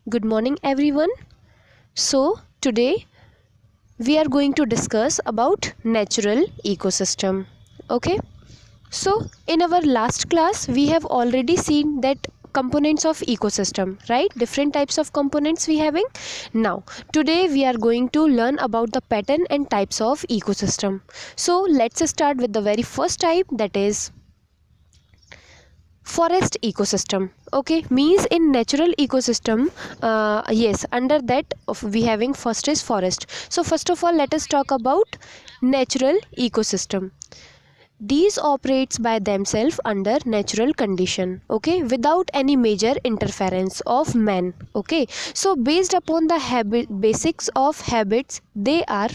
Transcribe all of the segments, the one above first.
Good morning everyone. So today we are going to discuss about natural ecosystem. Okay? So in our last class we have already seen that components of ecosystem, right? Different types of components we having. Now today we are going to learn about the pattern and types of ecosystem. So let's start with the very first type, that is forest ecosystem. Okay, means in natural ecosystem, yes, under that we having first is forest. So first of all let us talk about natural ecosystem. These operates by themselves under natural condition, okay, without any major interference of man. Okay, so based upon the basics of habits, they are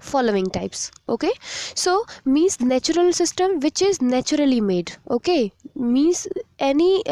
following types. Okay, so means natural system which is naturally made. Okay, means any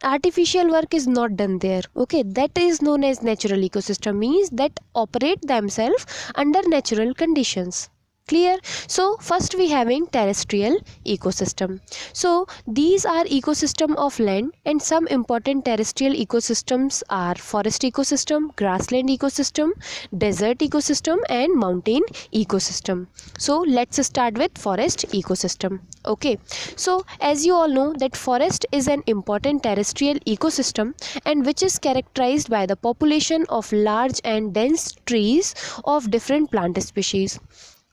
artificial work is not done there. Okay, that is known as natural ecosystem, means that operate themselves under natural conditions. Clear? So first we having terrestrial ecosystem. So these are ecosystem of land, and some important terrestrial ecosystems are forest ecosystem, grassland ecosystem, desert ecosystem and mountain ecosystem. So let's start with forest ecosystem. Okay, so as you all know that forest is an important terrestrial ecosystem, and which is characterized by the population of large and dense trees of different plant species.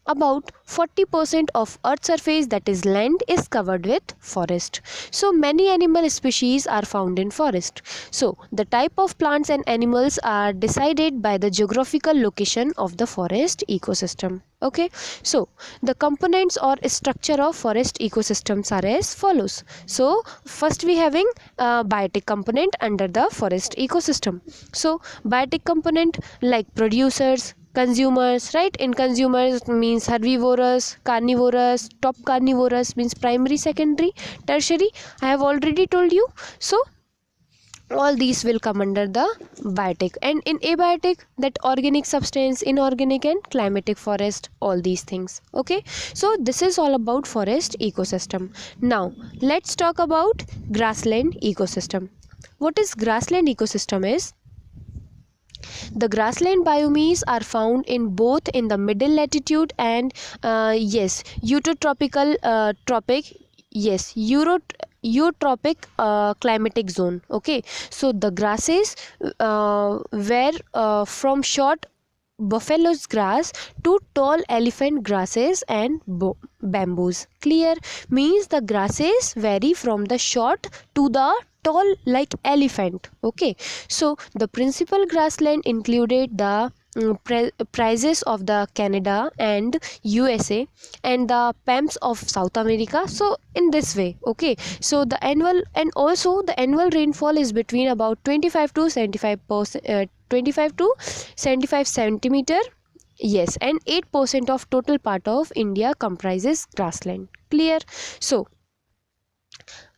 About 40% of earth's surface, that is land, is covered with forest. So many animal species are found in forest. So the type of plants and animals are decided by the geographical location of the forest ecosystem. Okay, so the components or structure of forest ecosystems are as follows. So first we having biotic component under the forest ecosystem. So biotic component like producers, consumers, right? In consumers means herbivorous, carnivorous, top carnivorous means primary, secondary, tertiary. I have already told you. So all these will come under the biotic, and in abiotic, that organic substance, inorganic and climatic forest, all these things. Okay, so this is all about forest ecosystem. Now let's talk about grassland ecosystem. What is grassland ecosystem is, the grassland biomes are found in both in the middle latitude and eutrophical tropic, eutropic climatic zone. Okay, so the grasses were from short buffalo's grass to tall elephant grasses and bamboos. Clear? Means the grasses vary from the short to the tall like elephant. Okay, so the principal grassland included the prizes of the Canada and USA and the pamps of South America. So in this way, okay, so the annual, and also the annual rainfall is between about 25 to 75%, 25 to 75 centimeter. Yes, and 8% of total part of India comprises grassland. Clear? So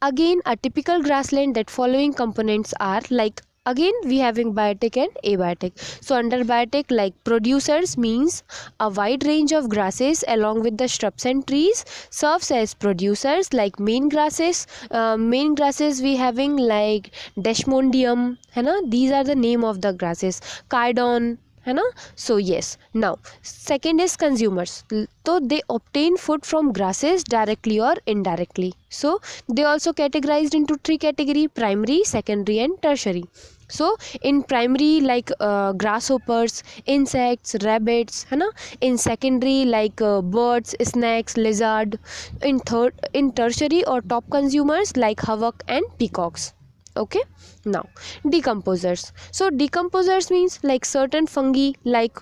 again, a typical grassland, that following components are like, again we having biotic and abiotic. So under biotic, like producers means a wide range of grasses along with the shrubs and trees serves as producers, like main grasses. Main grasses we having like desmodium, है ना? These are the name of the grasses. Chidon, है ना? So yes, now second is consumers. So they obtain food from grasses directly or indirectly. So they also categorized into three category: primary, secondary and tertiary. So in primary, like grasshoppers, insects, rabbits, है ना? In secondary, like birds, snakes, lizard. In tertiary or top consumers, like hawk and peacocks. Okay, now decomposers. So decomposers means like certain fungi like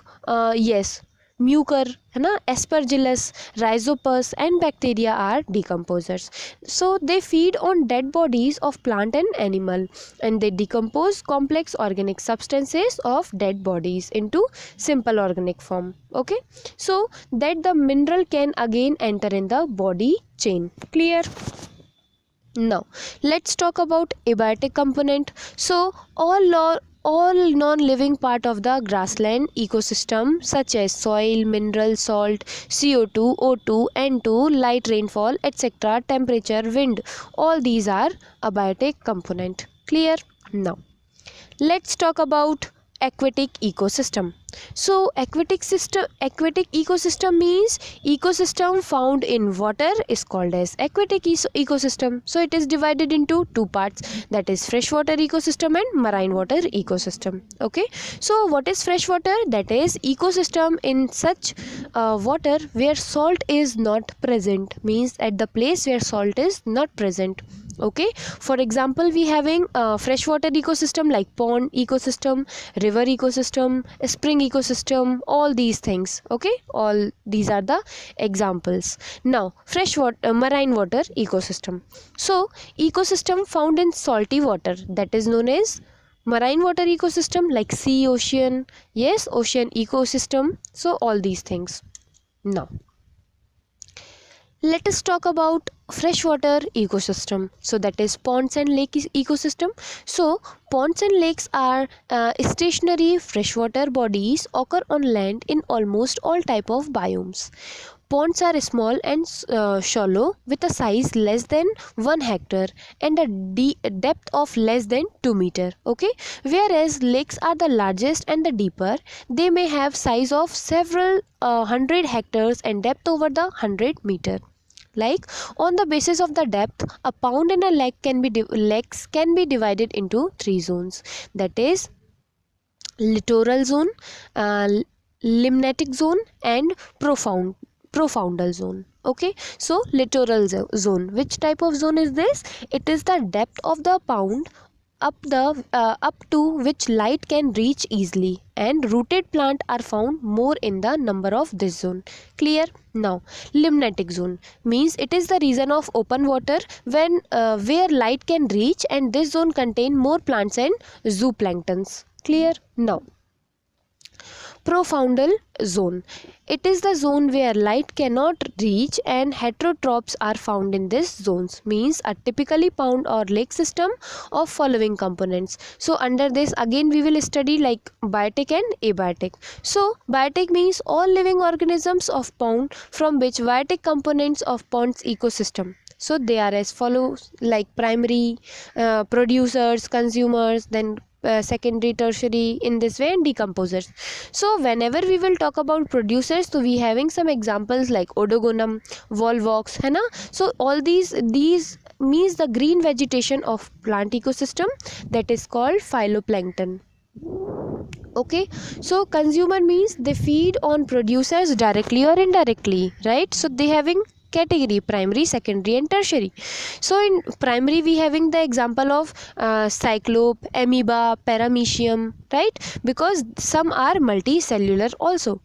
mucor, है ना? Aspergillus, rhizopus and bacteria are decomposers. So they feed on dead bodies of plant and animal, and they decompose complex organic substances of dead bodies into simple organic form. Okay, so that the mineral can again enter in the body chain. Clear? Now let's talk about abiotic component. So all non-living part of the grassland ecosystem, such as soil, mineral, salt, CO2, O2, N2, light rainfall, etc., temperature, wind, all these are abiotic component. Clear? Now let's talk about aquatic ecosystem. So aquatic ecosystem means ecosystem found in water is called as aquatic ecosystem. So it is divided into two parts, that is freshwater ecosystem and marine water ecosystem. Okay, so what is freshwater? That is ecosystem in such water where salt is not present, means at the place where salt is not present. Okay, for example, we having freshwater ecosystem like pond ecosystem, river ecosystem, spring ecosystem, all these things. Okay, all these are the examples. Now freshwater marine water ecosystem. So ecosystem found in salty water, that is known as marine water ecosystem, like sea, ocean, yes, ocean ecosystem. So all these things. Now let us talk about freshwater ecosystem. So that is ponds and lake ecosystem. So ponds and lakes are stationary freshwater bodies occur on land in almost all type of biomes. Ponds are small and shallow with a size less than 1 hectare and a depth of less than 2 meter. Okay, whereas lakes are the largest and the deeper. They may have size of several hundred hectares and depth over the 100 meter. Like on the basis of the depth, a pond and a lake can be lakes can be divided into three zones. That is littoral zone, uh, limnatic zone, and profoundal zone. Okay, so littoral zone. Which type of zone is this? It is the depth of the pond up to which light can reach easily, and rooted plant are found more in the number of this zone. Clear? Now limnatic zone means it is the region of open water when where light can reach, and this zone contain more plants and zooplanktons. Clear? Now profoundal zone. It is the zone where light cannot reach and heterotrophs are found in this zones, means a typically pond or lake system of following components. So under this again we will study like biotic and abiotic. So biotic means all living organisms of pond from which biotic components of pond's ecosystem. So they are as follows, like primary, producers, consumers, then secondary, tertiary, in this way, and decomposers. So whenever we will talk about producers, so we having some examples like odogonum, volvox, है ना. So all these means the green vegetation of plant ecosystem, that is called phytoplankton. Okay, so consumer means they feed on producers directly or indirectly, right? So they having category primary, secondary, and tertiary. So in primary we having the example of cyclope, amoeba, paramecium, right? Because some are multicellular also.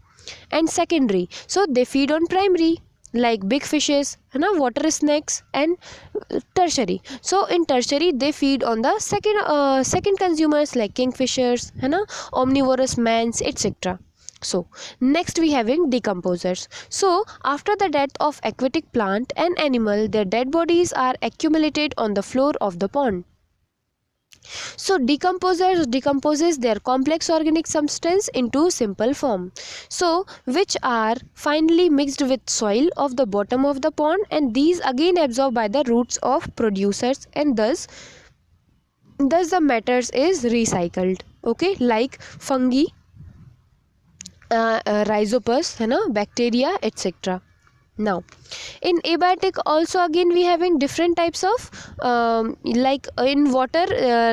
And secondary, so they feed on primary like big fishes, water snakes, and tertiary. So in tertiary they feed on the second consumers like kingfishers, omnivorous mans, etc. So next we having decomposers. So after the death of aquatic plant and animal, their dead bodies are accumulated on the floor of the pond. So decomposes their complex organic substance into simple form, so which are finally mixed with soil of the bottom of the pond, and these again absorbed by the roots of producers, and thus the matters is recycled. Okay, like fungi, rhizopus, bacteria, etc. Now in abiotic also again we having different types of like in water,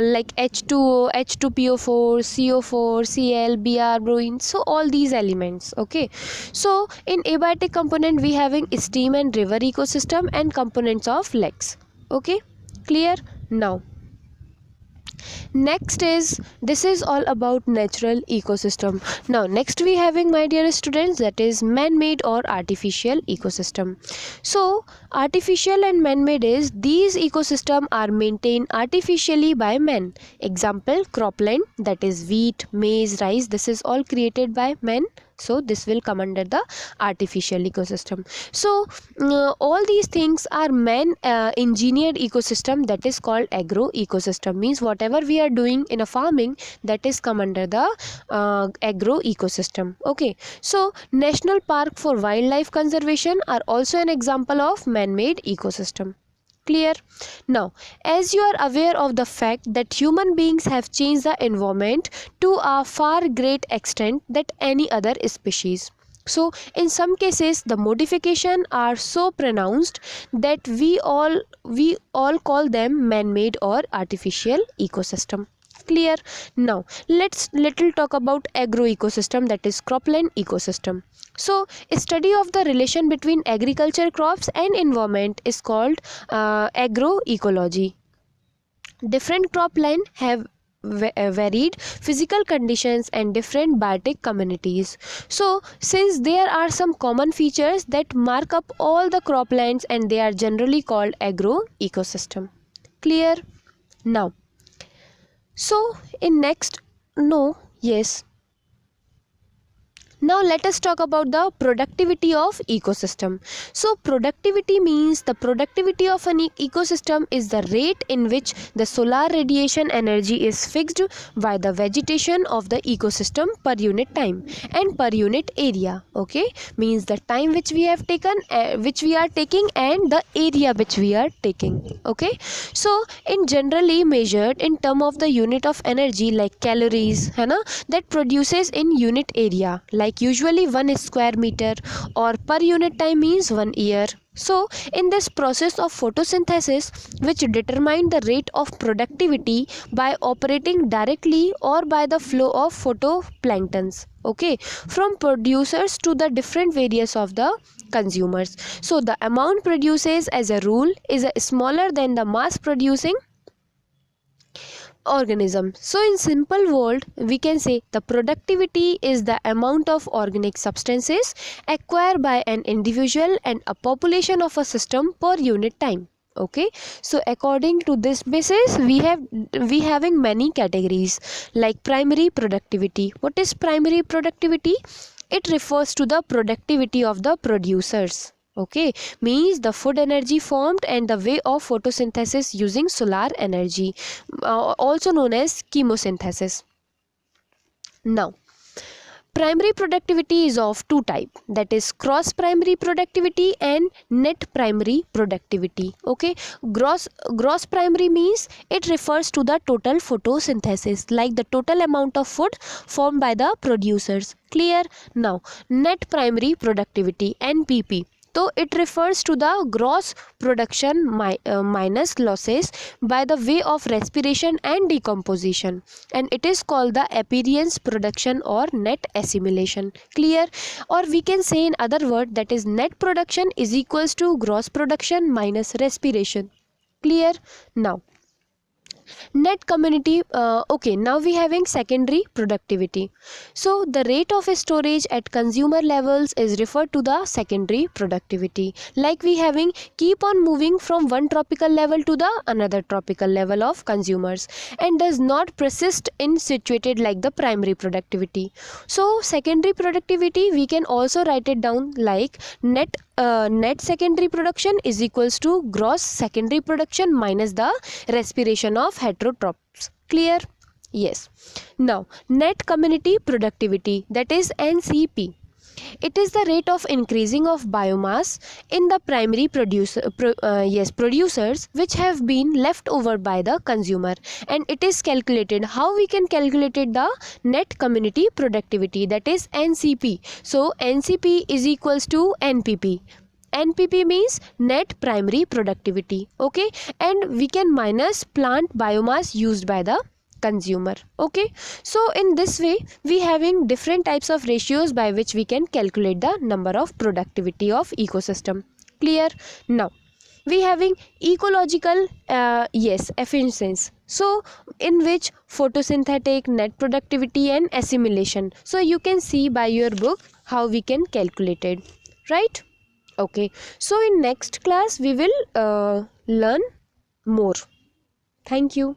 like H2O, H2PO4, CO4, Cl, Br, bromine, so all these elements. Okay, so in abiotic component we having stream and river ecosystem and components of lakes. Okay, clear? Now next is, this is all about natural ecosystem. Now next we having, my dear students, that is man-made or artificial ecosystem. So artificial and man-made is, these ecosystem are maintained artificially by man. Example, cropland, that is wheat, maize, rice, this is all created by man. So this will come under the artificial ecosystem. So all these things are man engineered ecosystem, that is called agro ecosystem. Means whatever we are doing in a farming, that is come under the agro ecosystem. Okay, so national park for wildlife conservation are also an example of man-made ecosystem. Clear? Now, as you are aware of the fact that human beings have changed the environment to a far great extent than any other species. So, in some cases, the modification are so pronounced that we all call them man-made or artificial ecosystem. Clear? Now, let's little talk about agroecosystem, that is cropland ecosystem. So, a study of the relation between agriculture, crops and environment is called agroecology. Different cropland have varied physical conditions and different biotic communities. So, since there are some common features that mark up all the croplands, and they are generally called agroecosystem. Clear? Now, so in next, no, yes. Now let us talk about the productivity of ecosystem. So productivity means the productivity of an ecosystem is the rate in which the solar radiation energy is fixed by the vegetation of the ecosystem per unit time and per unit area. Okay, means the time which we have taken, which we are taking, and the area which we are taking. Okay, so in generally measured in term of the unit of energy like calories, है ना, that produces in unit area, like usually 1 square meter, or per unit time means 1 year. So in this process of photosynthesis, which determine the rate of productivity by operating directly or by the flow of photoplanktons, okay, from producers to the different various of the consumers. So the amount produces as a rule is smaller than the mass producing organism. So in simple word, we can say the productivity is the amount of organic substances acquired by an individual and a population of a system per unit time. Okay, so according to this basis, we having many categories like primary productivity. What is primary productivity? It refers to the productivity of the producers. Okay, means the food energy formed and the way of photosynthesis using solar energy, also known as chemosynthesis. Now, primary productivity is of two type, that is cross primary productivity and net primary productivity. Okay, gross primary means it refers to the total photosynthesis, like the total amount of food formed by the producers. Clear? Now, net primary productivity, NPP, so it refers to the gross production minus losses by the way of respiration and decomposition, and it is called the appearance production or net assimilation. Clear? Or we can say in other word, that is net production is equals to gross production minus respiration. Clear? Now, net community, okay, now we having secondary productivity. So the rate of storage at consumer levels is referred to the secondary productivity, like we having keep on moving from one tropical level to the another tropical level of consumers, and does not persist in situated like the primary productivity. So secondary productivity, we can also write it down like net secondary production is equals to gross secondary production minus the respiration of heterotrophs. Clear? Yes. Now, net community productivity, that is NCP. It is the rate of increasing of biomass in the primary producers which have been left over by the consumer, and it is calculated. How we can calculate the net community productivity, that is NCP. So NCP is equals to NPP. NPP means net primary productivity. Okay, and we can minus plant biomass used by the consumer. Okay, so in this way we having different types of ratios by which we can calculate the number of productivity of ecosystem. Clear? Now we having ecological efficiency, so in which photosynthetic, net productivity and assimilation. So you can see by your book how we can calculate it, right? Okay, so in next class we will learn more. Thank you.